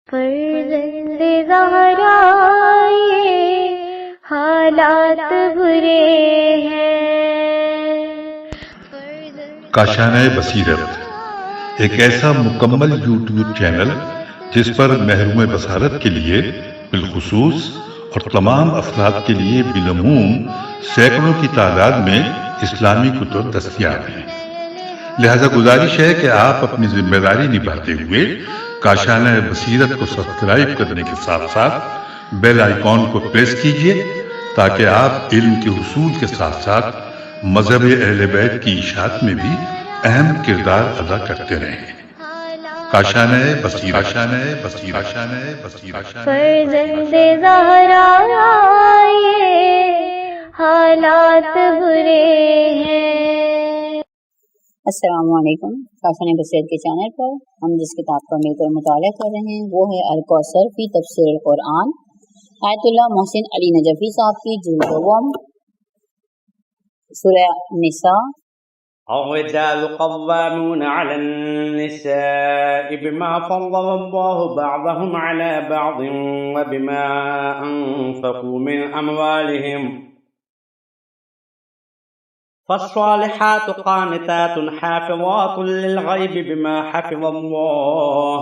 فرزند زہرا یہ حالات برے ہیں۔ کاشانہ بصیرت ایک ایسا مکمل یوٹیوب چینل جس پر محروم بصارت کے لیے بالخصوص اور تمام افراد کے لیے بالعموم سینکڑوں کی تعداد میں اسلامی کتب دستیاب ہیں۔ لہذا گزارش ہے کہ آپ اپنی ذمہ داری نبھاتے ہوئے کاشانہ بصیرت کو سبسکرائب کرنے کے ساتھ ساتھ بیل آئیکن کو پریس کیجیے تاکہ آپ علم کے حصول کے ساتھ ساتھ مذہب اہل بیت کی اشاعت میں بھی اہم کردار ادا کرتے رہیں۔ کاشانہ بصیرت۔ فرزند زہرا یہ حالات برے ہیں۔ السلام علیکم۔ کاشانہ بصیرت کے چینل پر ہم جس کتاب کا مل کر مطالعہ کر رہے ہیں وہ ہے الکوثر فی تفسیر القرآن، آیت اللہ محسن علی نجفی صاحب کی جلد دوم، سورہ نساء۔ الرجال قوامون على النساء بما فضل الله بعضهم على بعض وبما أنفقوا من أموالهم فالصالحات قانتات حافظات للغيب بما حفظ الله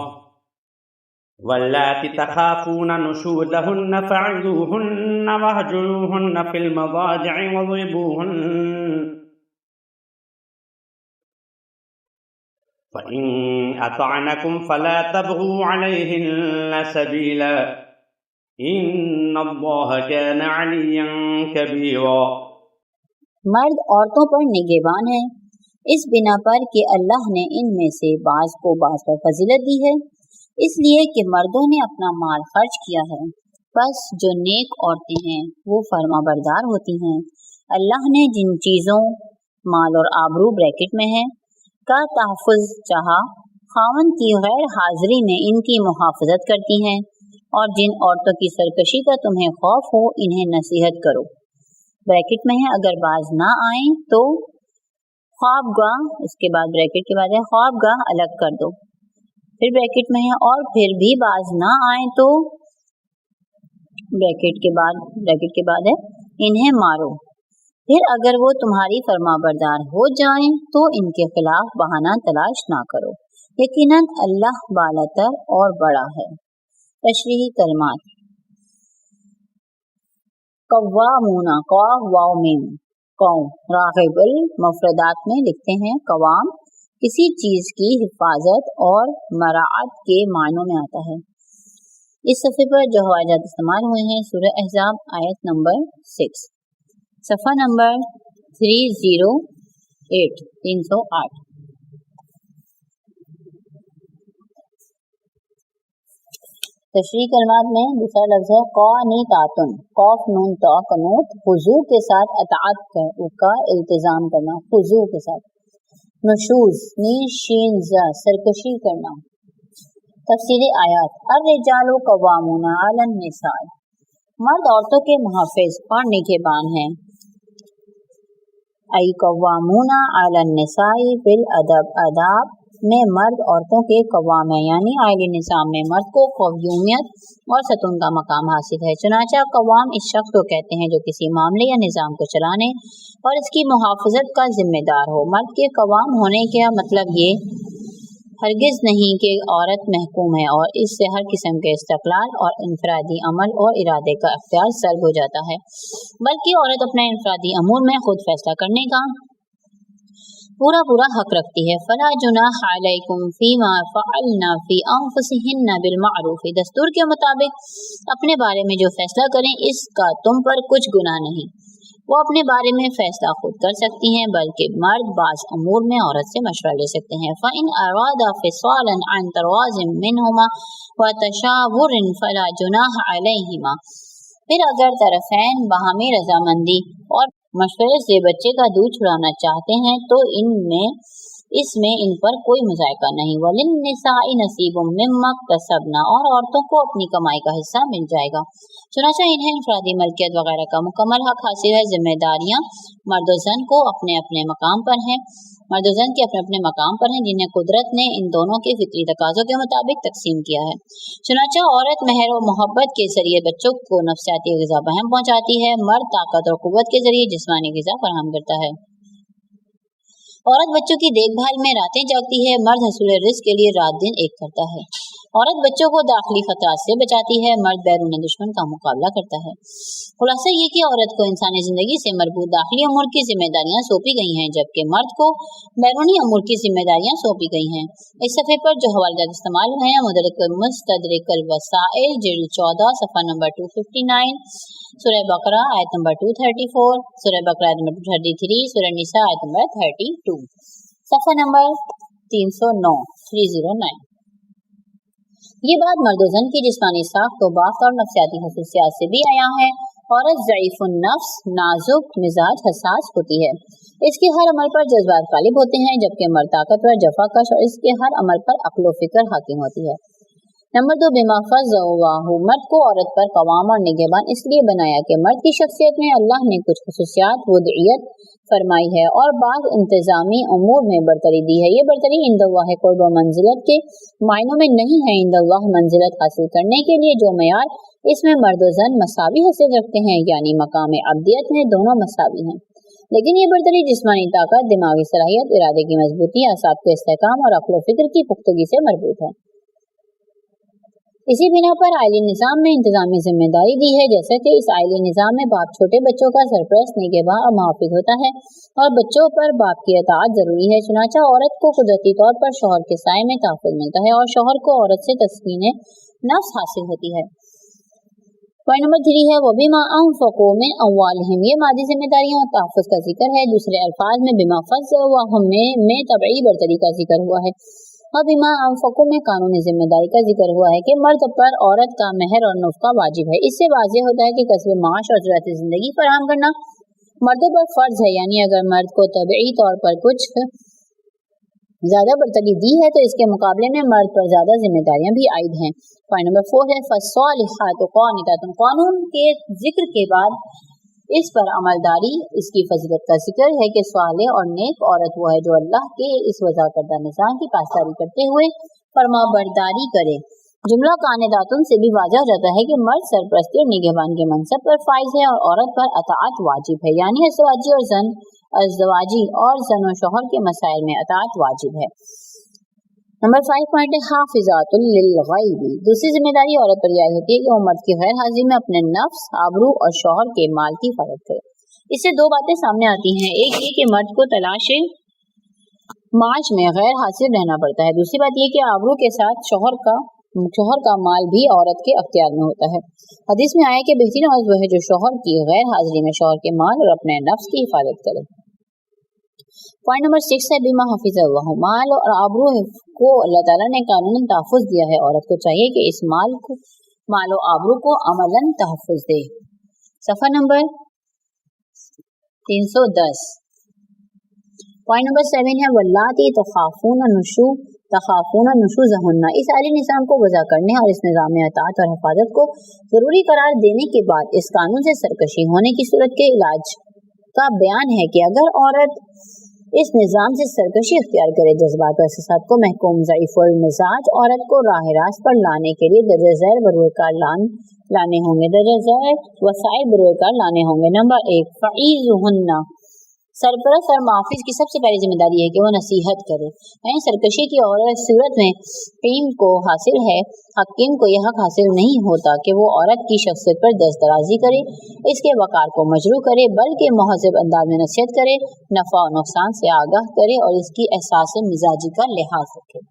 واللاتي تخافون نشوزهن فعظوهن واهجروهن في المضاجع واضربوهن فإن أطعنكم فلا تبغوا عليهن سبيلا إن الله كان عليا كبيرا۔ مرد عورتوں پر نگہبان ہے اس بنا پر کہ اللہ نے ان میں سے بعض کو بعض پر فضیلت دی ہے، اس لیے کہ مردوں نے اپنا مال خرچ کیا ہے، بس جو نیک عورتیں ہیں وہ فرما بردار ہوتی ہیں۔ اللہ نے جن چیزوں مال اور آبرو بریکٹ میں ہے کا تحفظ چاہا، خاوند کی غیر حاضری میں ان کی محافظت کرتی ہیں، اور جن عورتوں کی سرکشی کا تمہیں خوف ہو انہیں نصیحت کرو، بریکٹ میں ہے اگر باز نہ آئیں تو خوابگاہ، اس کے بعد بریکٹ کے بعد ہے خوابگاہ الگ کر دو، پھر بریکٹ میں ہے اور پھر بھی باز نہ آئیں تو بریکٹ کے بعد ہے انہیں مارو، پھر اگر وہ تمہاری فرما بردار ہو جائیں تو ان کے خلاف بہانہ تلاش نہ کرو، یقیناً اللہ بالاتر اور بڑا ہے۔ تشریحی کلمات: قوامون، قاف واو میم، قوم، راغب المفردات میں لکھتے ہیں قوام کسی چیز کی حفاظت اور مراعات کے معنوں میں آتا ہے۔ اس صفحے پر جو حوالات استعمال ہوئے ہیں سورہ احزاب آیت نمبر 6، صفحہ نمبر 308۔ تشریح کلمات میں دوسرا لفظ ہے قانتاتن، قاف نون تا قنوت، خضوع کے ساتھ اطاعت کا التزام کرنا، خضوع کے ساتھ۔ نشوز، نین شین زا، سرکشی کرنا۔ تفسیری آیات: الرجال قوامون علی النساء، مرد عورتوں کے محافظ اور نگہبان ہیں، ای قوامون علی النساء بالادب، آداب میں مرد عورتوں کے قوام ہیں، یعنی عائلی نظام میں مرد کو قومیت اور ستون کا مقام حاصل ہے۔ چنانچہ قوام اس شخص کو کہتے ہیں جو کسی معاملے یا نظام کو چلانے اور اس کی محافظت کا ذمہ دار ہو۔ مرد کے قوام ہونے کا مطلب یہ ہرگز نہیں کہ عورت محکوم ہے اور اس سے ہر قسم کے استقلال اور انفرادی عمل اور ارادے کا اختیار سلب ہو جاتا ہے، بلکہ عورت اپنے انفرادی امور میں خود فیصلہ کرنے کا پورا حق رکھتی ہے۔ فلا جناح علیکم فیما فعلنا فی انفسہن بالمعروف، دستور کے مطابق اپنے بارے میں جو فیصلہ کریں اس کا تم پر کچھ گناہ نہیں، وہ اپنے بارے میں فیصلہ خود کر سکتی ہیں، بلکہ مرد بعض امور میں عورت سے مشورہ لے سکتے ہیں۔ فإن أرادا فصالا عن تراض منهما وتشاور فلا جناح علیہما، پھر اگر طرفین باہمی رضامندی اور مشورے سے بچے کا دودھ چھڑانا چاہتے ہیں تو اس میں ان پر کوئی مذائقہ نہیں۔ وَلِلنِّسَاءِ نَصِيبٌ مِّمَّا اكْتَسَبْنَ، اور عورتوں کو اپنی کمائی کا حصہ مل جائے گا، چنانچہ انہیں انفرادی ملکیت وغیرہ کا مکمل حق حاصل ہے۔ ذمہ داریاں مرد و زن کو اپنے اپنے مقام پر ہیں مرد و زن کے اپنے اپنے مقام پر ہیں جنہیں قدرت نے ان دونوں کے فطری تقاضوں کے مطابق تقسیم کیا ہے۔ چنانچہ عورت مہر و محبت کے ذریعے بچوں کو نفسیاتی غذا بہم پہنچاتی ہے، مرد طاقت اور قوت کے ذریعے جسمانی غذا فراہم کرتا ہے۔ عورت بچوں کی دیکھ بھال میں راتیں جاگتی ہے، مرد حصول رزق کے لیے رات دن ایک کرتا ہے۔ عورت بچوں کو داخلی خطرات سے بچاتی ہے، مرد بیرون دشمن کا مقابلہ کرتا ہے۔ خلاصہ یہ کہ عورت کو انسانی زندگی سے مربوط داخلی امور کی ذمہ داریاں سونپی گئی ہیں، جبکہ مرد کو بیرونی امور کی ذمہ داریاں سونپی گئی ہیں۔ اس صفحے پر جو حوالہ جات استعمال ہوئے ہیں: مستدرک الوسائل جلد 14 صفحہ نمبر 259، سورہ بقرہ آیت نمبر 234، سورہ بقرہ آیت نمبر 233، سورہ نساء آیت نمبر 32، صفحہ نمبر 309۔ یہ بات مرد و زن کی جسمانی ساخت و بافت اور نفسیاتی خصوصیات سے بھی عیاں ہے۔ عورت ضعیف النفس، نازک مزاج، حساس ہوتی ہے، اس کے ہر عمل پر جذبات غالب ہوتے ہیں، جبکہ مرد طاقتور، جفا کش اور اس کے ہر عمل پر عقل و فکر حاکم ہوتی ہے۔ نمبر 2، بما فضلہ، مرد کو عورت پر قوام اور نگہبان اس لیے بنایا کہ مرد کی شخصیت میں اللہ نے کچھ خصوصیات وضعیت فرمائی ہے اور بعض انتظامی امور میں برتری دی ہے۔ یہ برتری عند اللہ قرب و منزلت کے معنوں میں نہیں ہے۔ عند اللہ منزلت حاصل کرنے کے لیے جو معیار اس میں مرد و زن مساوی حیثیت رکھتے ہیں، یعنی مقام عبدیت میں دونوں مساوی ہیں، لیکن یہ برتری جسمانی طاقت، دماغی صلاحیت، ارادے کی مضبوطی، اعصاب کے استحکام اور عقل و فکر کی پختگی سے مربوط ہے۔ اسی بنا پر آئلی نظام میں انتظامی ذمہ داری دی ہے، جیسا کہ اس آئلی نظام میں باپ چھوٹے بچوں کا سرپرست، نگہباں اور محافظ ہوتا ہے اور بچوں پر باپ کی اطاعت ضروری ہے۔ چنانچہ عورت کو قدرتی طور پر شوہر کے سائے میں تحفظ ملتا ہے اور شوہر کو عورت سے تسکین نفس حاصل ہوتی ہے۔ پوائنٹ نمبر 3 ہے وَبِمَا أَنفَقُوا مِنْ أَمْوَالِهِمْ، یہ مادی ذمہ داریوں اور تحفظ کا ذکر ہے۔ دوسرے الفاظ میں بِمَا فَضَّلَهُم میں طبعی برتری کا ذکر ہوا ہے اور بِمَا أَنفَقُوا میں قانونی ذمہ داری کا ذکر ہوا ہے کہ مرد پر عورت کا مہر اور نفقہ واجب ہے۔ اس سے واضح ہوتا ہے کہ کسب معاش اور ذاتی زندگی فراہم کرنا مردوں پر فرض ہے، یعنی اگر مرد کو طبعی طور پر کچھ زیادہ برتری دی ہے تو اس کے مقابلے میں مرد پر زیادہ ذمہ داریاں بھی عائد ہیں۔ پوائنٹ نمبر 4 ہے فَالصَّالِحَاتُ قَانِتَاتٌ، قانون کے ذکر کے بعد اس پر عملداری، اس کی فضیلت کا ذکر ہے کہ صالح اور نیک عورت وہ ہے جو اللہ کے اس وضع کردہ نظام کی پاسداری کرتے ہوئے فرما برداری کرے۔ جملہ قانتاتن سے بھی واضح ہو جاتا ہے کہ مرد سرپرستی اور نگہبان کے منصب پر فائز ہے اور عورت پر اطاعت واجب ہے، یعنی ازدواجی اور زن و شوہر کے مسائل میں اطاعت واجب ہے۔ نمبر 5 پوائنٹ ہے حافظات للغیب، دوسری ذمہ داری عورت پر یہ ہوتی ہے کہ وہ مرد کی غیر حاضری میں اپنے نفس، آبرو اور شوہر کے مال کی حفاظت کرے۔ اس سے دو باتیں سامنے آتی ہیں، ایک یہ کہ مرد کو تلاش معاش میں غیر حاضر رہنا پڑتا ہے، دوسری بات یہ کہ آبرو کے ساتھ شوہر کا مال بھی عورت کے اختیار میں ہوتا ہے۔ حدیث میں آیا کہ بہترین عورت وہ ہے جو شوہر کی غیر حاضری میں شوہر کے مال اور اپنے نفس کی حفاظت کرے۔ پوائنٹ نمبر 6 ہے بما حفظ اللہ، مال اور آبرو کو اللہ تعالیٰ نے قانوناً تحفظ دیا ہے، عورت کو چاہیے کہ اس مال و آبرو کو عملاً تحفظ دے۔ صفحہ نمبر 310۔ پوائنٹ نمبر 7 ہے واللاتی تخافون نشوزہن، اس عالی نظام کو وضع کرنے اور اس نظام میں اطاعت اور حفاظت کو ضروری قرار دینے کے بعد اس قانون سے سرکشی ہونے کی صورت کے علاج کا بیان ہے کہ اگر عورت اس نظام سے سرکشی اختیار کرے، جذبات و احساسات کو محکوم ضعیف المزاج عورت کو راہ راست پر لانے کے لیے درجہ ذیل بروئے کار لانے ہوں گے، درجہ ذیل وسائل بروئے کار لانے ہوں گے۔ نمبر 1 فعیذہن، سرپرست اور محافظ کی سب سے پہلی ذمہ داری ہے کہ وہ نصیحت کرے، یعنی سرکشی کی عورت صورت میں حکیم کو یہ حق حاصل نہیں ہوتا کہ وہ عورت کی شخصیت پر دست درازی کرے، اس کے وقار کو مجروح کرے، بلکہ مہذب انداز میں نصیحت کرے، نفع و نقصان سے آگاہ کرے اور اس کی احساس مزاجی کا لحاظ رکھے۔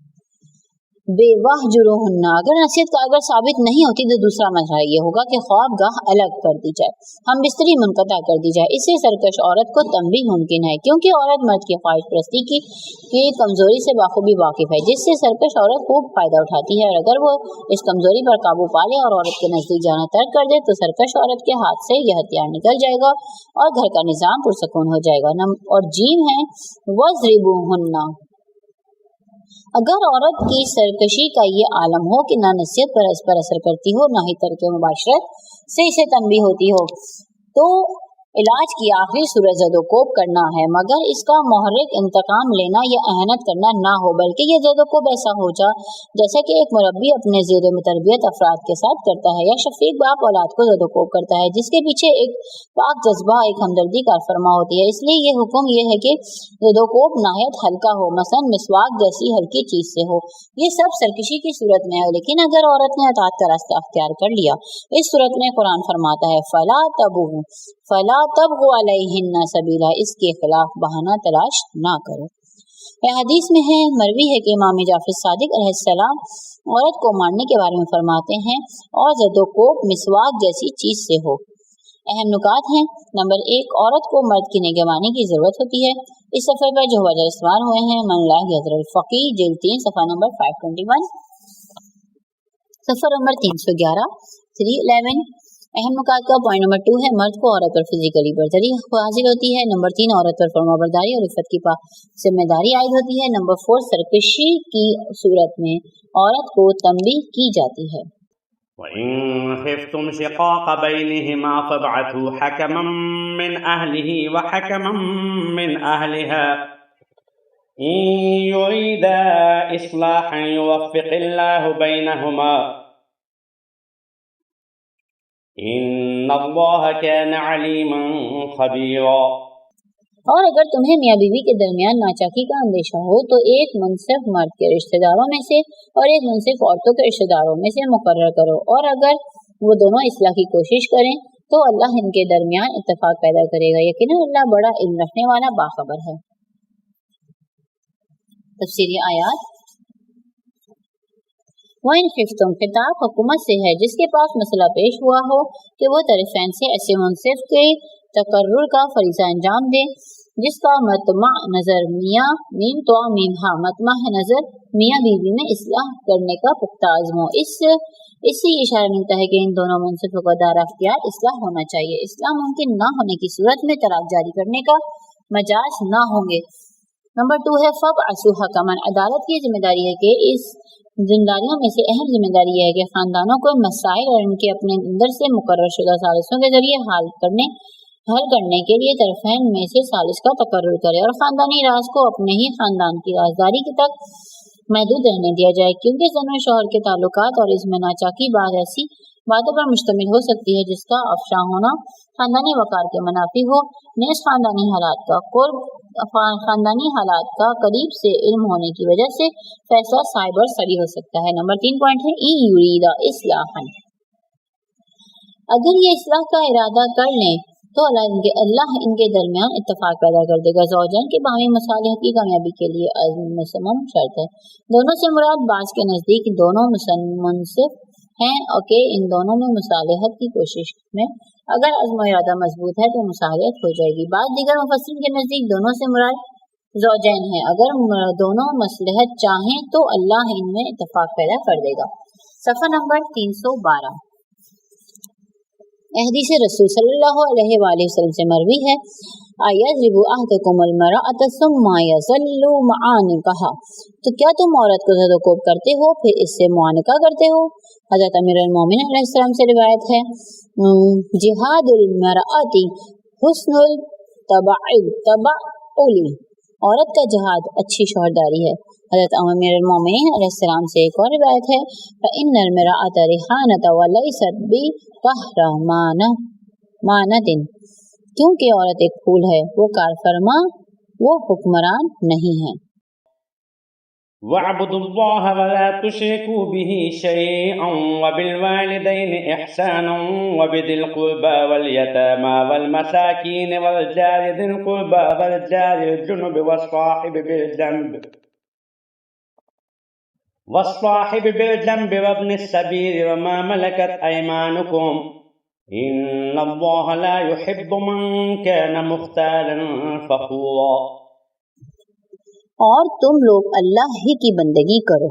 بے وحجرہن، اگر نصیحت کارگر ثابت نہیں ہوتی تو دوسرا مسئلہ یہ ہوگا کہ خواب گاہ الگ کر دی جائے، ہم بستری منقطع کر دی جائے۔ اس سے سرکش عورت کو تنبیہ ممکن ہے، کیونکہ عورت مرد کی خواہش پرستی کی کمزوری سے بخوبی واقف ہے، جس سے سرکش عورت خوب فائدہ اٹھاتی ہے، اور اگر وہ اس کمزوری پر قابو پا لے اور عورت کے نزدیک جانا ترک کر دے تو سرکش عورت کے ہاتھ سے یہ ہتھیار نکل جائے گا اور گھر کا نظام پرسکون ہو جائے گا۔ اور جیم ہے وَاضْرِبُوهُنَّ، اگر عورت کی سرکشی کا یہ عالم ہو کہ نہ نصیحت پر اس پر اثر کرتی ہو، نہ ہی ترک مباشرت سے اسے تنبیہ ہوتی ہو، تو علاج کی آخری صورت زدوکوب کرنا ہے، مگر اس کا محرک انتقام لینا یا اہانت کرنا نہ ہو، بلکہ یہ زدوکوب ایسا ہو جیسا کہ ایک مربی اپنے زیر تربیت افراد کے ساتھ کرتا ہے، یا شفیق باپ اولاد کو زدوکوب کرتا ہے جس کے پیچھے ایک پاک جذبہ، ایک ہمدردی کار فرما ہوتی ہے۔ اس لیے یہ حکم یہ ہے کہ زدوکوب نہایت ہلکا ہو، مثلا مسواک جیسی ہلکی چیز سے ہو۔ یہ سب سرکشی کی صورت میں ہے، لیکن اگر عورت نے اطاعت کا راستہ اختیار کر لیا، اس صورت میں قرآن فرماتا ہے فلا تبغوا علیہن سبیلا، اس کے خلاف بہانہ تلاش نہ کرو۔ یہ حدیث میں ہے، مروی ہے کہ امام جعفر صادق علیہ السلام عورت کو مارنے کے بارے میں فرماتے ہیں اور زدوکوب مسواک جیسی چیز سے ہو۔ اہم نکات ہیں۔ نمبر 1، عورت کو مرد کی نگہبانی کی ضرورت ہوتی ہے۔ اس صفحے پر جو حوالے استوار ہوئے ہیں، من لا حضر الفقی جلد 3 صفحہ نمبر 521، صفحہ نمبر 311، 311۔ اہم نکات کا پوائنٹ نمبر 2 ہے، مرد کو عورت پر فزیکلی برتری حاصل ہوتی ہے۔ نمبر 3، عورت پر فرما برداری اور عفت کی ذمہ داری عائد ہوتی ہے۔ نمبر 4، سرکشی کی صورت میں عورت کو تنبیہ کی جاتی ہے۔ وَإِن خِفْتُمْ شِقَاقَ بَيْنِهِمَا فَابْعَثُوا حَكَمًا مِّنْ أَهْلِهِ وَحَكَمًا مِّنْ أَهْلِهَا إِن يُرِيدَا إِصْلَاحًا يُوَفِّقِ اللَّهُ بَيْنَهُمَا إِنَّ اللَّهَ كَانَ عَلِيمًا خَبِيرًا۔ اور اگر تمہیں میاں بیوی کے درمیان ناچاکی کا اندیشہ ہو تو ایک منصف مرد کے رشتہ داروں میں سے اور ایک منصف عورتوں کے رشتہ داروں میں سے مقرر کرو، اور اگر وہ دونوں اصلاح کی کوشش کریں تو اللہ ان کے درمیان اتفاق پیدا کرے گا، یقیناً اللہ بڑا علم رکھنے والا باخبر ہے۔ تفسیری آیات۔ وَإِن خِفْتُمْ خطاب حکومت سے ہے جس کے پاس مسئلہ پیش ہوا ہو کہ وہ طرفین سے ایسے منصف کے تقرر کا فریضہ انجام دے جس کا مطمع نظر میاں میم تو میم ہاں مطمع نظر میاں بیوی میں اصلاح کرنے کا پختہ عزم ہو۔ اس سے اشارہ ملتا ہے کہ ان دونوں منصفوں کا دار اختیار اصلاح ہونا چاہیے۔ اصلاح ممکن نہ ہونے کی صورت میں طلاق جاری کرنے کا مجاز نہ ہوں گے۔ نمبر 2 ہے فَابْعَثُوا حَكَمًا، عدالت کی ذمہ داری ہے کہ اس ذمہ داریوں میں سے اہم ذمہ داری یہ ہے کہ خاندانوں کو مسائل اور ان کے اپنے اندر سے مقرر شدہ ثالثوں کے ذریعے حل کرنے کے لیے طرفین میں سے ثالث کا تقرر کرے، اور خاندانی راز کو اپنے ہی خاندان کی رازداری تک محدود رہنے دیا جائے، کیونکہ زن و شوہر کے تعلقات اور اس میں ناچاکی بعض ایسی باتوں پر مشتمل ہو سکتی ہے جس کا افشا ہونا خاندانی وقار کے منافی ہو۔ نیز خاندانی حالات کا قریب سے علم ہونے کی وجہ سے فیصلہ صائب اور صحیح ہو سکتا ہے۔ نمبر 3 پوائنٹ ہے ان یریدا اصلاحا، اگر یہ اصلاح کا ارادہ کر لیں تو اللہ ان کے درمیان اتفاق پیدا کر دے گا۔ زوجین کے باہمی مصالحت کی کامیابی کے لیے مصمم شرط ہے۔ دونوں سے مراد بعض کے نزدیک دونوں منصف ہیں اور کہ ان دونوں میں مصالحت کی کوشش میں اگر عزم و ارادہ مضبوط ہے تو مصالحت ہو جائے گی۔ بعض دیگر مفسرین کے نزدیک دونوں سے مراد زوجین ہیں، اگر دونوں مصلحت چاہیں تو اللہ ان میں اتفاق پیدا کر دے گا۔ صفحہ نمبر 312۔ حدیث رسول صلی اللہ علیہ وآلہ وسلم سے مروی ہے، اَیَضْرِبُ أَحَدُکُمُ الْمَرْأَةَ ثُمَّ یَظَلُّ مُعَانِقَهَا، تو کیا تم عورت کو زد و کوب کرتے ہو پھر اس سے معانقہ کرتے ہو؟ حضرت امیر المومنین علیہ السلام سے روایت ہے، جہاد المرأة حسن التبعل، عورت کا جہاد اچھی شوہرداری ہے۔ حضرت امیر المومنین علیہ السلام سے ایک اور روایت ہے، فَإِنَّ الْمَرْأَةَ رِحَانَةٌ وَلَيْسَتْ بِقَهْرَمَانَةٍ، کیونکہ عورت ایک پھول ہے، وہ کارفرما، وہ حکمران نہیں ہے۔ وَاعْبُدُوا اللَّهَ وَلَا تُشْرِكُوا بِهِ شَيْئًا وَبِالْوَالِدَيْنِ إِحْسَانًا وَبِذِي الْقُرْبَى وَالْيَتَامَى وَالْمَسَاكِينِ وَالْجَارِ ذِي الْقُرْبَى وَالْجَارِ الْجُنُبِ وَالصَّاحِبِ بِالْجَنبِ وَابْنِ السَّبِيلِ وَمَا مَلَكَتْ أَيْمَانُكُمْ إِنَّ اللَّهَ لَا يُحِبُّ مَنْ كَانَ مُخْتَالًا فَخُورًا۔ اور تم لوگ اللہ ہی کی بندگی کرو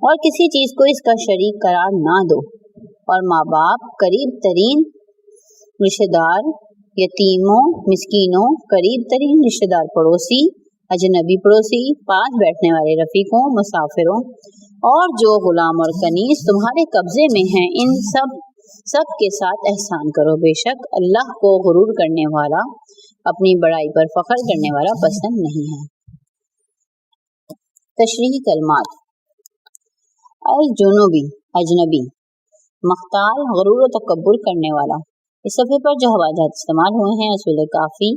اور کسی چیز کو اس کا شریک قرار نہ دو، اور ماں باپ، قریب ترین رشتہ دار، یتیموں، مسکینوں، قریب ترین رشتہ دار پڑوسی، اجنبی پڑوسی، پاس بیٹھنے والے رفیقوں، مسافروں، اور جو غلام اور کنیز تمہارے قبضے میں ہیں، ان سب سب کے ساتھ احسان کرو، بے شک اللہ کو غرور کرنے والا، اپنی بڑائی پر فخر کرنے والا پسند نہیں ہے۔ تشریحی کلمات: الجنوبی اجنبی، مختال غرور و تکبر کرنے والا۔ اس صفحے پر جو حوالات استعمال ہوئے ہیں: اصول کافی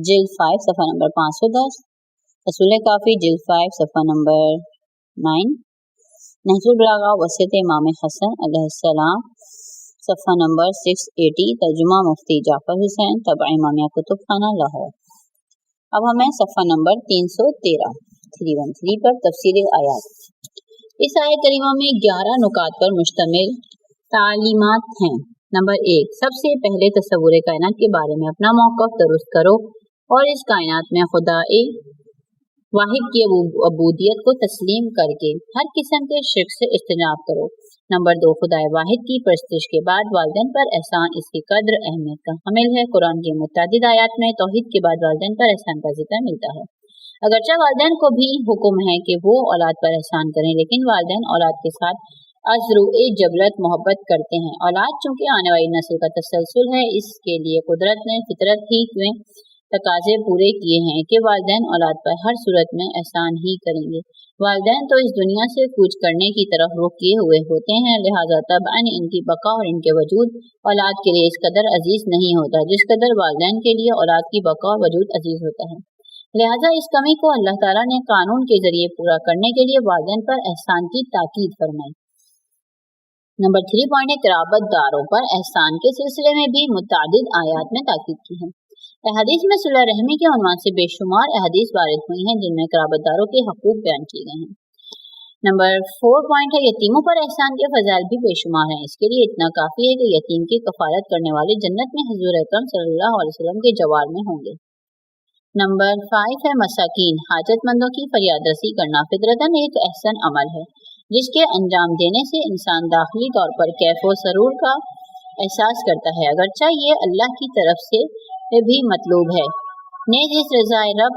جلد 5 صفحہ نمبر 510، اصول کافی جلد 5 صفحہ نمبر 9، نہج البلاغہ وسط امام حسن علیہ السلام صفحہ نمبر 680، ترجمہ مفتی جعفر حسین، طبع امامیہ کتب خانہ لاہور۔ اب ہمیں صفحہ نمبر 313 پر تفسیر آیات۔ اس آیت کریمہ میں 11 نکات پر مشتمل تعلیمات ہیں۔ نمبر 1، سب سے پہلے تصور کائنات کے بارے میں اپنا موقف درست کرو اور اس کائنات میں خدا واحد کی عبودیت کو تسلیم کر کے ہر قسم کے شرک سے اجتناب کرو۔ نمبر 2، خدا واحد کی پرستش کے بعد والدین پر احسان اس کی قدر اہمیت کا حامل ہے۔ قرآن کی متعدد آیات میں توحید کے بعد والدین پر احسان کا ذکر ملتا ہے۔ اگرچہ والدین کو بھی حکم ہے کہ وہ اولاد پر احسان کریں، لیکن والدین اولاد کے ساتھ ازرو جبلت محبت کرتے ہیں۔ اولاد چونکہ آنے والی نسل کا تسلسل ہے، اس کے لیے قدرت نے فطرت ہی میں تقاضے پورے کیے ہیں کہ والدین اولاد پر ہر صورت میں احسان ہی کریں گے۔ والدین تو اس دنیا سے کوچ کرنے کی طرف رخ کیے ہوئے ہوتے ہیں، لہذا طبعاً ان کی بقا اور ان کے وجود اولاد کے لیے اس قدر عزیز نہیں ہوتا جس قدر والدین کے لیے اولاد کی بقا اور وجود عزیز ہوتا ہے۔ لہذا اس کمی کو اللہ تعالیٰ نے قانون کے ذریعے پورا کرنے کے لیے والدین پر احسان کی تاکید فرمائی۔ نمبر 3 پوائنٹ ہے قرابت داروں پر احسان کے سلسلے میں بھی متعدد آیات میں تاکید کی ہے۔ احادیث میں صلہ رحمی کے عنوان سے بے شمار احادیث وارد ہوئی ہیں جن میں قرابت داروں کے حقوق بیان کیے گئے ہیں۔ نمبر 4 پوائنٹ ہے یتیموں پر احسان کے فضائل بھی بے شمار ہیں۔ اس کے لیے اتنا کافی ہے کہ یتیم کی کفالت کرنے والے جنت میں حضور اکرم صلی اللہ علیہ وسلم کے جوار میں ہوں گے۔ نمبر 5 ہے مساکین، حاجت مندوں کی فریاد رسی کرنا فطرتاً ایک احسن عمل ہے جس کے انجام دینے سے انسان داخلی طور پر کیف و سرور کا احساس کرتا ہے، اگرچہ یہ اللہ کی طرف سے بھی مطلوب ہے۔ نیز اس رضا رب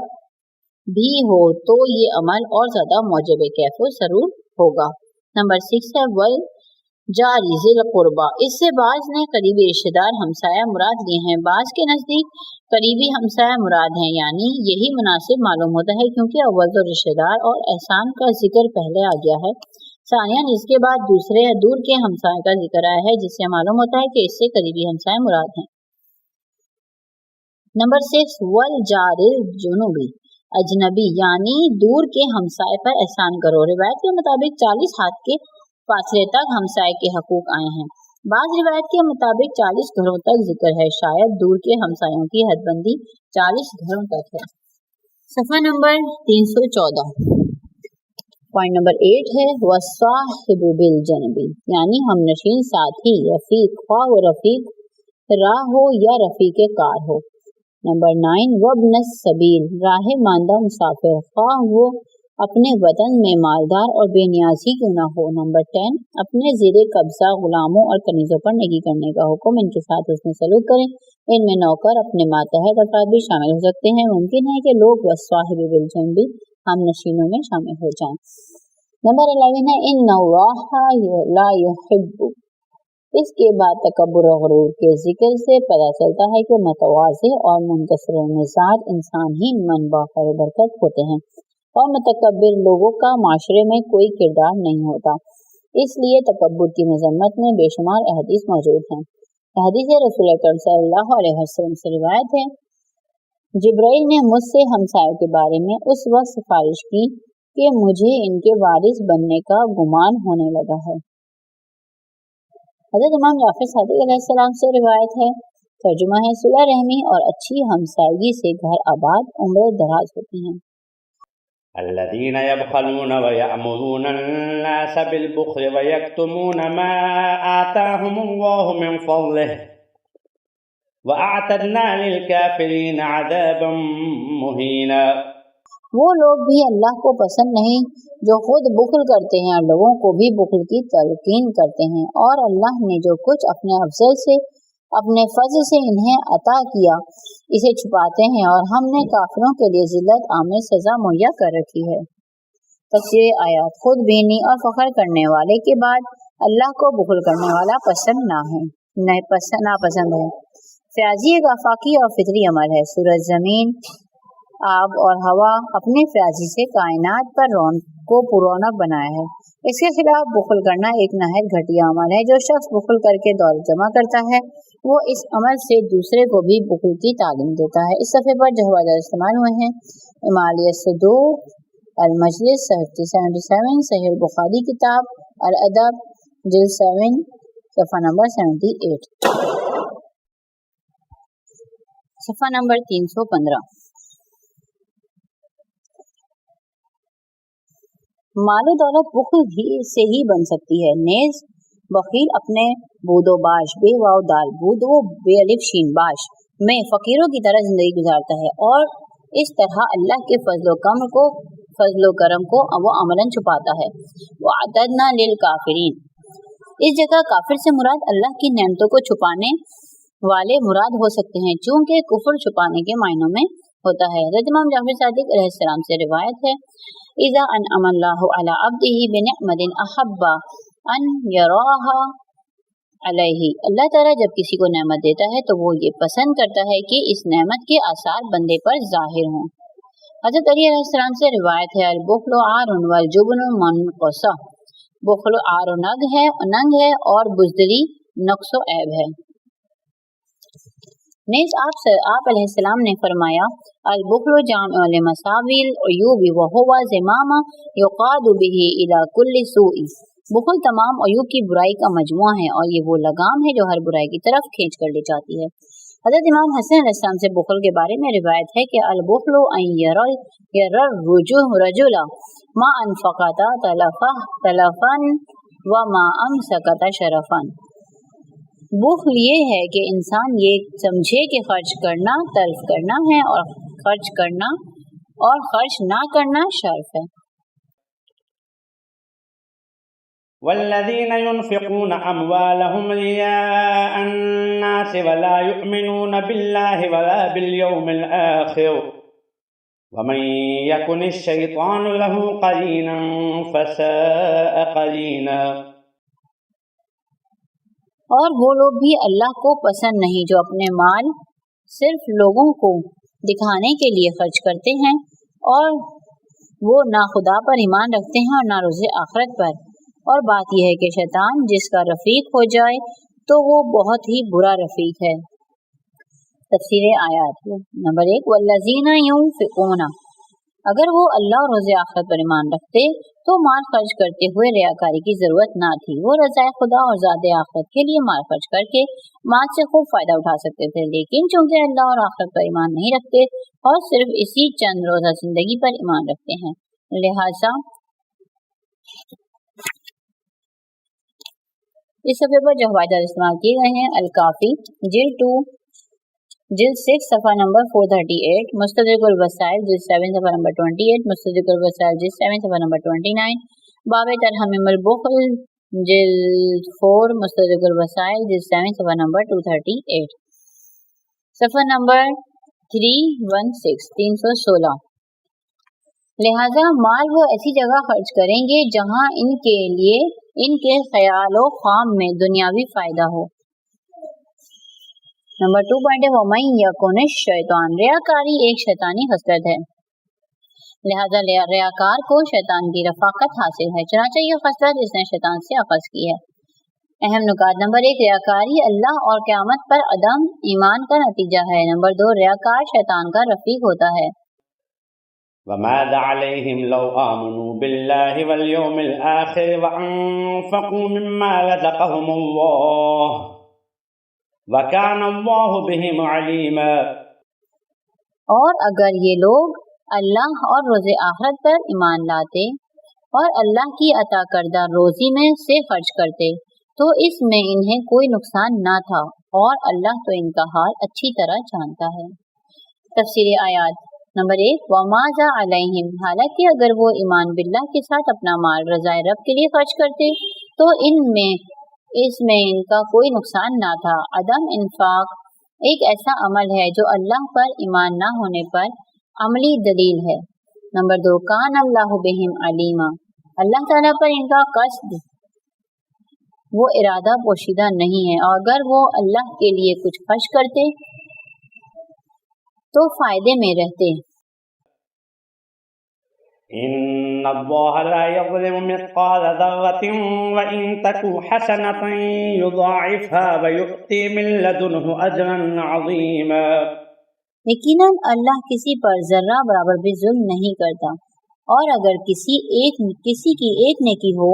بھی ہو تو یہ عمل اور زیادہ موجب کیف و سرور ہوگا۔ نمبر 6 ہے والجار ذی القربہ، اس سے بعض نے قریبی رشتہ دار ہمسایہ مراد لیے ہیں، بعض کے نزدیک قریبی ہمسایہ مراد ہیں، یعنی یہی مناسب معلوم ہوتا ہے کیونکہ اول تو رشتہ دار اور احسان کا ذکر پہلے آ گیا ہے، ثانیاً اس کے بعد دوسرے دور کے ہمسایہ کا ذکر آیا ہے جس سے معلوم ہوتا ہے کہ اس سے قریبی ہمسایہ مراد ہیں۔ نمبر 6 والجار الجنوبی، اجنبی یعنی دور کے ہمسائے پر احسان کرو۔ روایت کے مطابق 40 ہاتھ کے فاصلے تک ہمسائے کے حقوق آئے ہیں، بعض روایت کے مطابق 40 گھروں تک ذکر ہے، شاید دور کے ہمسایوں کی حد بندی 40 گھروں تک ہے۔ صفحہ نمبر 314 پوائنٹ نمبر 8 ہے والصاحب بالجنبی، یعنی ہم نشین ساتھی، رفیق، خواہ وہ رفیق راہ ہو یا رفیق کار ہو۔ نمبر 9 وابن السبیل، راہ ماندہ مسافر، خواہ وہ اپنے وطن میں مالدار اور بے نیاز ہی کیوں نہ ہو۔ نمبر 10 اپنے زیر قبضہ غلاموں اور کنیزوں پر نیکی کرنے کا حکم، ان کے ساتھ حسن سلوک کریں، ان میں نوکر اپنے ماتحت افراد بھی شامل ہو سکتے ہیں، ممکن ہے کہ لوگ والصاحب بالجنبی ہم نشینوں میں شامل ہو جائیں۔ نمبر 11 ہے ان اللہ لا يحب، اس کے بعد تکبر و غرور کے ذکر سے پتہ چلتا ہے کہ متواضع اور منکسر المزاج انسان ہی منبع خیر و برکت ہوتے ہیں اور متکبر لوگوں کا معاشرے میں کوئی کردار نہیں ہوتا، اس لیے تکبر کی مذمت میں بے شمار احادیث موجود ہیں۔ حدیث رسول اکرم صلی اللہ علیہ وسلم سے روایت ہے جبرائیل نے مجھ سے ہمسایوں کے بارے میں اس وقت سفارش کی کہ مجھے ان کے وارث بننے کا گمان ہونے لگا ہے۔ حضرت امام جعفر صادق علیہ السلام سے روایت ہے، ترجمہ ہے صلہ رحمی اور اچھی ہمسایگی سے گھر آباد، عمر دراز ہوتی ہیں۔ الذين يبخلون ويأمرون الناس بالبخل ويكتمون ما آتاهم الله من فضله وأعتدنا للكافرين عذابا مهينا۔ وہ لوگ بھی اللہ کو پسند نہیں جو خود بخل کرتے ہیں اور لوگوں کو بھی بخل کی تلقین کرتے ہیں، اور اللہ نے جو کچھ اپنے افضل سے اپنے فضل سے انہیں عطا کیا اسے چھپاتے ہیں، اور ہم نے کافروں کے لیے ذلت عامر سزا مہیا کر رکھی ہے۔ تفسیر آیات، خود بینی اور فخر کرنے والے کے بعد اللہ کو بخل کرنے والا پسند ناپسند ہے۔ فیاضی ایک آفاقی اور فطری عمل ہے۔ سورج، زمین، آب اور ہوا اپنے فیاضی سے کائنات پر کو پرونق بنایا ہے۔ اس کے خلاف بخل کرنا ایک نہایت گھٹیا عمل ہے۔ جو شخص بخل کر کے دولت جمع کرتا ہے وہ اس عمل سے دوسرے کو بھی بخل کی تعلیم دیتا ہے۔ اس صفحے پر جو حوالے استعمال ہوئے ہیں: امالیہ صدوق، المجلس 77، صحیح البخاری کتاب الادب جلد 7 صفحہ نمبر 78، صفحہ نمبر 315۔ مال و دولت بخل سے ہی بن سکتی ہے۔ نیز بخیل اپنے بود و باش، بے واو دال، بود و بے الف شین باش میں فقیروں کی طرح زندگی گزارتا ہے اور اس طرح اللہ کے فضل و کرم کو وہ عملاً چھپاتا ہے۔ وَأَعْتَدْنَا لِلْكَافِرِينَ، اس جگہ کافر سے مراد اللہ کی نعمتوں کو چھپانے والے مراد ہو سکتے ہیں، چونکہ کفر چھپانے کے معنوں میں ہوتا ہے۔ حضرت امام جعفر صادق علیہ السلام سے روایت ہے: اذا انعم اللہ علی عبدہ بنعمت احب ان یراھا علیہ، اللہ تعالیٰ جب کسی کو نعمت دیتا ہے تو وہ یہ پسند کرتا ہے کہ اس نعمت کے آثار بندے پر ظاہر ہوں۔ حضرت علی علیہ السلام سے روایت ہے: البخل عار والجبن منقصہ، بخل عار و ننگ ہے اور بزدلی نقص و عیب ہے۔ نیز آپ علیہ السلام نے فرمایا: البخل جامع لمساوی العیوب وہو زمام یقاد بہ الی کل سوء، بخل تمام عیوب کی برائی کا مجموعہ ہے اور یہ وہ لگام ہے جو ہر برائی کی طرف کھینچ کر لے جاتی ہے۔ حضرت امام حسن علیہ السلام سے بخل کے بارے میں روایت ہے کہ البخل ان یرى الرجل ما انفقت تلفا وما امسکت شرفا، بخل یہ ہے کہ انسان یہ سمجھے کہ خرچ کرنا تلف کرنا ہے اور خرچ نہ کرنا شرف ہے۔ والذین ينفقون اموالهم رئاء الناس ولا يؤمنون بالله ولا باليوم الآخر ومن يكن الشيطان له قرينا فساء قرينا، اور وہ لوگ بھی اللہ کو پسند نہیں جو اپنے مال صرف لوگوں کو دکھانے کے لیے خرچ کرتے ہیں اور وہ نہ خدا پر ایمان رکھتے ہیں اور نہ روز آخرت پر، اور بات یہ ہے کہ شیطان جس کا رفیق ہو جائے تو وہ بہت ہی برا رفیق ہے۔ تفسیر آیات نمبر 1: والذین ينفقون، اگر وہ اللہ اور روز آخرت پر ایمان رکھتے تو مال خرچ کرتے ہوئے ریاکاری کی ضرورت نہ تھی، وہ رضائے خدا اور ذات آخرت کے لیے مال خرچ کر کے مال سے خوب فائدہ اٹھا سکتے تھے، لیکن چونکہ اللہ اور آخرت پر ایمان نہیں رکھتے اور صرف اسی چند روزہ زندگی پر ایمان رکھتے ہیں، لہٰذا اس صفحے پر جو حوالے استعمال کیے گئے ہیں: الکافی جلد 2 جلد 6 صفحہ نمبر 438، مستدرک الوسائل جلد 7 صفحہ نمبر 28، مستدرک الوسائل جلد 7 صفحہ نمبر 29، باب ترحم البخل جلد 4، مستدرک الوسائل جلد 7 صفحہ نمبر 238، صفحہ نمبر 316۔ لہذا مال وہ ایسی جگہ خرچ کریں گے جہاں ان کے خیال و خام میں دنیاوی فائدہ ہو۔ نمبر 2 پوائنٹ ہے: وَمَن يَكُنِ الشَّيْطَانُ، ریاکاری ایک شیطانی خصلت ہے، لہذا ریاکار کو شیطان کی رفاقت حاصل ہے، چنانچہ یہ خصلت اس نے شیطان سے اخذ کی ہے۔ اہم نکات: نمبر 1: ریاکاری اللہ اور قیامت پر عدم ایمان کا نتیجہ ہے۔ نمبر 2: ریاکار شیطان کا رفیق ہوتا ہے۔ وَمَاذَا عَلَيْهِمْ لَوْ آمَنُوا بِاللَّهِ وَالْيَوْمِ الْآخِرِ وَأَنفَقُوا مِمَّا رَزَقَهُمُ اللَّهُ وَكَانَ اللَّهُ بِهِمْ عَلِيمًا، اور اگر یہ لوگ اللہ اور روز آخرت پر ایمان لاتے اور اللہ کی عطا کردہ روزی میں سے خرچ کرتے تو اس میں انہیں کوئی نقصان نہ تھا، اور اللہ تو ان کا حال اچھی طرح جانتا ہے۔ تفسیر آیات نمبر 1: وَمَاذَا عَلَيْهِمْ، حالانکہ اگر وہ ایمان باللہ کے ساتھ اپنا مال رضائے رب کے لیے خرچ کرتے تو اس میں ان کا کوئی نقصان نہ تھا۔ عدم انفاق ایک ایسا عمل ہے جو اللہ پر ایمان نہ ہونے پر عملی دلیل ہے۔ نمبر 2: کان اللہ بہم علیما، اللہ تعالیٰ پر ان کا قصد وہ ارادہ پوشیدہ نہیں ہے، اور اگر وہ اللہ کے لیے کچھ خرچ کرتے تو فائدے میں رہتے۔ إن الله لا يظلم مثقال ذرة وإن تك حسنة يضاعفها ويؤتي من لدنه أجرا عظيما۔ یقیناً اللہ کسی پر ذرہ برابر بھی ظلم نہیں کرتا، اور اگر کسی کی ایک نیکی ہو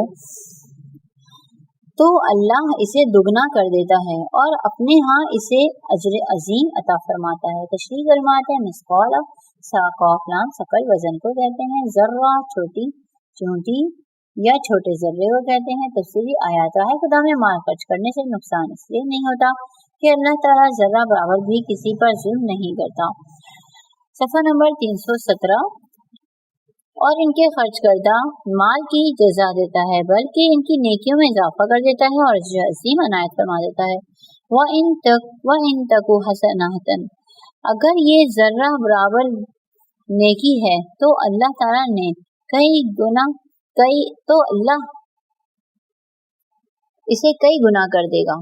تو اللہ اسے دگنا کر دیتا ہے اور اپنے ہاں اسے اجر عظیم عطا فرماتا ہے۔ تشریح فرماتے ہیں مثقال ساقافلام شکل وزن کو کہتے ہیں، ذرہ چھوٹی چونٹی یا چھوٹے ذرے کو کہتے ہیں۔ تفصیلی آیات ہے خدا میں مال خرچ کرنے سے نقصان اس لیے نہیں ہوتا کہ اللہ تعالیٰ ذرہ برابر بھی کسی پر ظلم نہیں کرتا۔ صفحہ نمبر 317۔ اور ان کے خرچ کردہ مال کی جزا دیتا ہے، بلکہ ان کی نیکیوں میں اضافہ کر دیتا ہے اور اجر عظیم عنایت فرما دیتا ہے۔ وَإِن تَكُ حَسَنَةً، اگر یہ ذرہ برابر نیکی ہے تو اللہ تعالیٰ نے اسے کئی گنا کر دے گا۔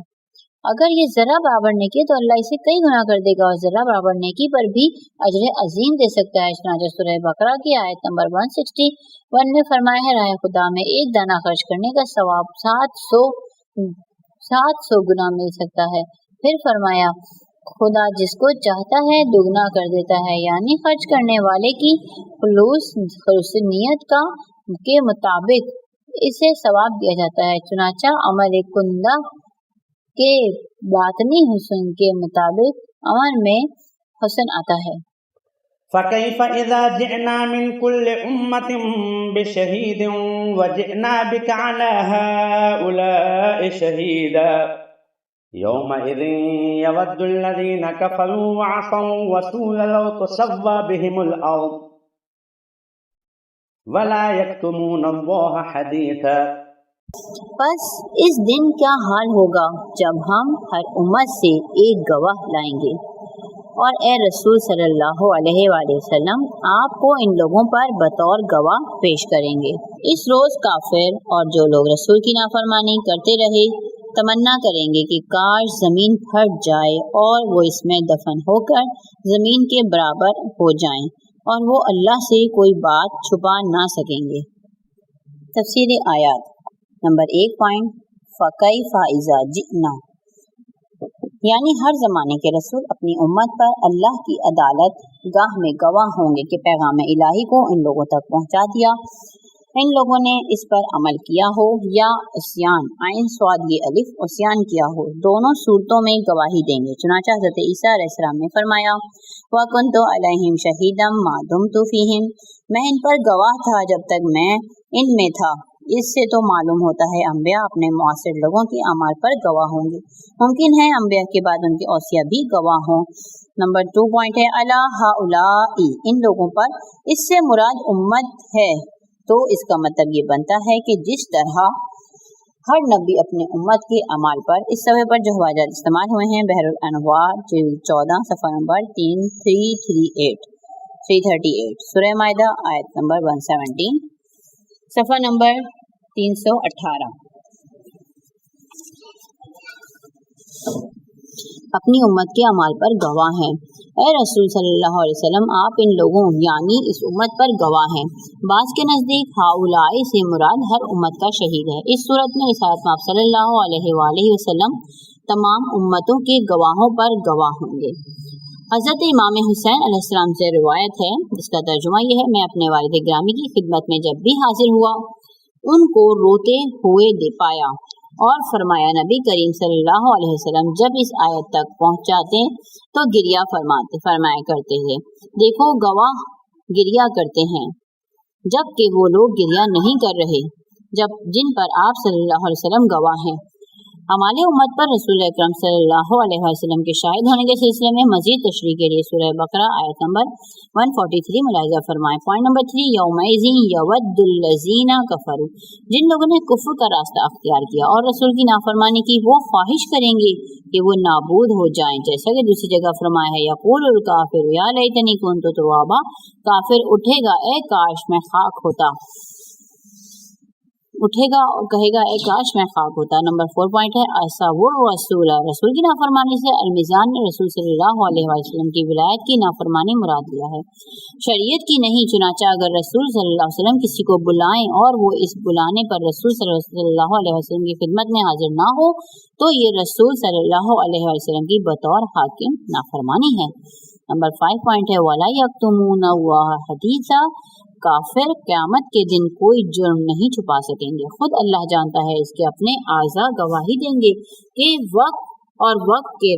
اگر یہ ذرہ برابر نیکی ہے تو اللہ اسے کئی گنا کر دے گا، اور ذرہ برابر نیکی پر بھی اجر عظیم دے سکتا ہے۔ چنانچہ سورہ بقرہ کی آیت نمبر 161 میں فرمایا ہے، راہ خدا میں ایک دانہ خرچ کرنے کا ثواب 700 گنا مل سکتا ہے۔ پھر فرمایا خدا جس کو چاہتا ہے دگنا کر دیتا ہے، یعنی خرچ کرنے والے کی خلوص نیت کے مطابق اسے ثواب دیا جاتا ہے۔ چنانچہ عمل کندہ کے باطنی حسن کے مطابق عمل میں حسن آتا ہے۔ فَكَيْفَ إِذَا جِئْنَا مِنْ كُلِّ أُمَّةٍ بِشَهِيدٍ وَجِئْنَا بِكَ عَلَى هَؤُلَاءِ شَهِيدًا يَوْمَئِذٍ يَوَدُّ الَّذِينَ كَفَرُوا وَعَصَوُا الرَّسُولَ لَوْ تُسَوَّىٰ بِهِمُ الْأَرْضُ وَلَا يَكْتُمُونَ اللَّهَ حَدِيثًا۔ پس اس دن کیا حال ہوگا جب ہم ہر امت سے ایک گواہ لائیں گے، اور اے رسول صلی اللہ علیہ وآلہ وسلم آپ کو ان لوگوں پر بطور گواہ پیش کریں گے۔ اس روز کافر اور جو لوگ رسول کی نافرمانی کرتے رہے تمنا کریں گے کہ کاش زمین پھٹ جائے اور وہ اس میں دفن ہو کر زمین کے برابر ہو جائیں، اور وہ اللہ سے کوئی بات چھپا نہ سکیں گے۔ تفسیر آیات نمبر 1 فَكَيْفَ إِذَا جِئْنَا، یعنی ہر زمانے کے رسول اپنی امت پر اللہ کی عدالت گاہ میں گواہ ہوں گے کہ پیغام الہی کو ان لوگوں تک پہنچا دیا، ان لوگوں نے اس پر عمل کیا ہو یا عصیان عین صاد یہ الف عصیان کیا ہو، دونوں صورتوں میں گواہی دیں گے۔ چنانچہ حضرت عیسیٰ علیہ السلام نے فرمایا وَكُنْتُ عَلَيْهِمْ شَهِيدًا مَا دُمْتُ فِيهِمْ، میں ان پر گواہ تھا جب تک میں ان میں تھا۔ اس سے تو معلوم ہوتا ہے انبیاء اپنے معاصر لوگوں کے اعمال پر گواہ ہوں گے، ممکن ہے انبیاء کے بعد ان کے اوصیاء بھی گواہ ہوں۔ نمبر 2 ہے علی ہؤلاء، ان لوگوں پر، اس سے مراد امت ہے، تو اس کا مطلب یہ بنتا ہے کہ جس طرح ہر نبی اپنے امت کے اعمال پر، اس صفحے پر جو حوالات استعمال ہوئے ہیں بحر الانوار جلد 14 صفحہ نمبر 338 سورہ مائدہ آیت نمبر 117 صفحہ نمبر 318 اپنی امت کے اعمال پر گواہ ہیں۔ اے رسول صلی اللہ علیہ وسلم آپ ان لوگوں یعنی اس امت پر گواہ ہیں۔ بعض کے نزدیک ہؤلاء سے مراد ہر امت کا شہید ہے۔ اس صورت میں رسالت میں آپ صلی اللہ علیہ وآلہ وسلم تمام امتوں کے گواہوں پر گواہ ہوں گے۔ حضرت امام حسین علیہ السلام سے روایت ہے، جس کا ترجمہ یہ ہے، میں اپنے والد گرامی کی خدمت میں جب بھی حاضر ہوا ان کو روتے ہوئے دے پایا، اور فرمایا نبی کریم صلی اللہ علیہ وسلم جب اس آیت تک پہنچاتے تو گریہ فرمایا کرتے تھے، دیکھو گواہ گریہ کرتے ہیں، جب کہ وہ لوگ گریہ نہیں کر رہے جن پر آپ صلی اللہ علیہ وسلم گواہ ہیں۔ ہماری امت پر رسول اکرم صلی اللہ علیہ وسلم کے شاہد ہونے کے سلسلے میں مزید تشریح کے لیے سورہ بقرہ آیت نمبر 143 ملاحظہ فرمائیں۔ پوائنٹ نمبر 3 یومئذ یود الذین کفروا، جن لوگوں نے کفر کا راستہ اختیار کیا اور رسول کی نافرمانی کی، وہ خواہش کریں گے کہ وہ نابود ہو جائیں، جیسا کہ دوسری جگہ فرمایا ہے یقول الکافر یا لیتنی کنت ترابا، کافر اٹھے گا اے کاش میں خاک ہوتا۔ اٹھے گا اور کہے گا اے کاش میں خاک ہوتا۔ نمبر 4 پوائنٹ ہے اصور رسول، رسول کی نافرمانی سے المیزان نے رسول صلی اللہ علیہ وسلم کی ولایت کی نافرمانی مراد لیا ہے، شریعت کی نہیں۔ چنانچہ اگر رسول صلی اللہ علیہ وسلم کسی کو بلائیں اور وہ اس بلانے پر رسول صلی اللہ علیہ وسلم کی خدمت میں حاضر نہ ہو تو یہ رسول صلی اللہ علیہ وسلم کی بطور حاکم نافرمانی ہے۔ نمبر 5 پوائنٹ ہے وَلَا يَكْتُمُونَ اللَّهَ حَدِيثًا، کافر قیامت کے دن کوئی جرم نہیں چھپا سکیں گے، خود اللہ جانتا ہے، اس کے اپنے اعضاء گواہی دیں گے کہ وقت اور وقت کے